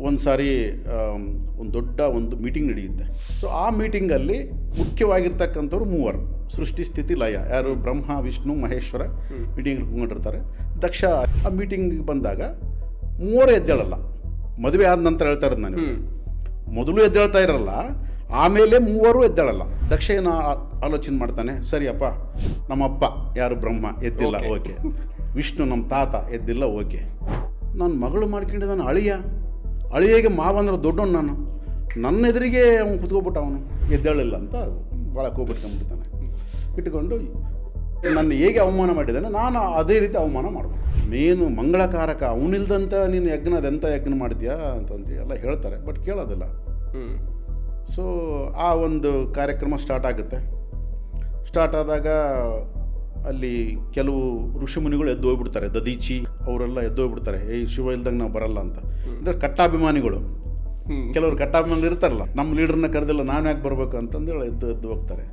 ಒಂದು ಸಾರಿ ಒಂದು ದೊಡ್ಡ ಒಂದು ಮೀಟಿಂಗ್ ನಡೆಯುತ್ತೆ. ಸೊ ಆ ಮೀಟಿಂಗಲ್ಲಿ ಮುಖ್ಯವಾಗಿರ್ತಕ್ಕಂಥವ್ರು ಮೂವರು, ಸೃಷ್ಟಿ ಸ್ಥಿತಿ ಲಯ, ಯಾರು ಬ್ರಹ್ಮ ವಿಷ್ಣು ಮಹೇಶ್ವರ ಮೀಟಿಂಗ್ ಇಟ್ಕೊಂಡಿರ್ತಾರೆ. ದಕ್ಷ ಆ ಮೀಟಿಂಗಿಗೆ ಬಂದಾಗ ಮೂವರು ಎದ್ದೇಳಲ್ಲ. ಮದುವೆ ಆದ ನಂತರ ಹೇಳ್ತಾ ಇರೋದು ನಾನು, ಮೊದಲು ಎದ್ದೇಳ್ತಾ ಇರಲ್ಲ, ಆಮೇಲೆ ಮೂವರು ಎದ್ದೇಳಲ್ಲ. ದಕ್ಷ ಏನು ಆಲೋಚನೆ ಮಾಡ್ತಾನೆ, ಸರಿಯಪ್ಪ ನಮ್ಮಪ್ಪ ಯಾರು ಬ್ರಹ್ಮ ಎದ್ದಿಲ್ಲ, ಓಕೆ. ವಿಷ್ಣು ನಮ್ಮ ತಾತ ಎದ್ದಿಲ್ಲ, ಓಕೆ. ನಾನು ಮಗಳು ಮಾಡ್ಕೊಂಡಿದ್ದಾನೆ ಅಳಿಯಗೆ ಮಾವ ಅಂದ್ರೆ ದೊಡ್ಡವನು, ನನ್ನ ಎದುರಿಗೆ ಅವನು ಕುತ್ಕೊಬಿಟ್ಟ, ಅವನು ಎದ್ದೇಳಿಲ್ಲ ಅಂತ ಭಾಳ ಕೋಬಿಟ್ಕೊಂಡ್ಬಿಡ್ತಾನೆ. ಇಟ್ಕೊಂಡು ನನ್ನ ಹೇಗೆ ಅವಮಾನ ಮಾಡಿದ್ದಾನೆ ನಾನು ಅದೇ ರೀತಿ ಅವಮಾನ ಮಾಡಬೇಕು. ಮೇನು ಮಂಗಳಕಾರಕ, ಅವನಿಲ್ದಂತ ನೀನು ಯಜ್ಞ ಅದೆಂಥ ಯಜ್ಞ ಮಾಡಿದ್ಯಾ ಅಂತಂದು ಎಲ್ಲ ಹೇಳ್ತಾರೆ, ಬಟ್ ಕೇಳೋದಿಲ್ಲ. ಸೊ ಆ ಒಂದು ಕಾರ್ಯಕ್ರಮ ಸ್ಟಾರ್ಟ್ ಆಗುತ್ತೆ. ಸ್ಟಾರ್ಟ್ ಆದಾಗ ಅಲ್ಲಿ ಕೆಲವು ಋಷಿಮುನಿಗಳು ಎದ್ದು ಹೋಗ್ಬಿಡ್ತಾರೆ, ದದೀಚಿ ಅವರೆಲ್ಲ ಎದ್ದು ಹೋಗ್ಬಿಡ್ತಾರೆ, ಶಿವ ಇಲ್ದಂಗೆ ನಾವು ಬರಲ್ಲ ಅಂತ. ಅಂದರೆ ಕಟ್ಟಾಭಿಮಾನಿಗಳು, ಕೆಲವರು ಕಟ್ಟಾಭಿಮಾನಿಗಳು ಇರ್ತಾರಲ್ಲ, ನಮ್ಮ ಲೀಡರ್ನ ಕರೆದಿಲ್ಲ ನಾನು ಯಾಕೆ ಬರಬೇಕು ಅಂತಂದೇಳಿ ಎದ್ದು ಹೋಗ್ತಾರೆ.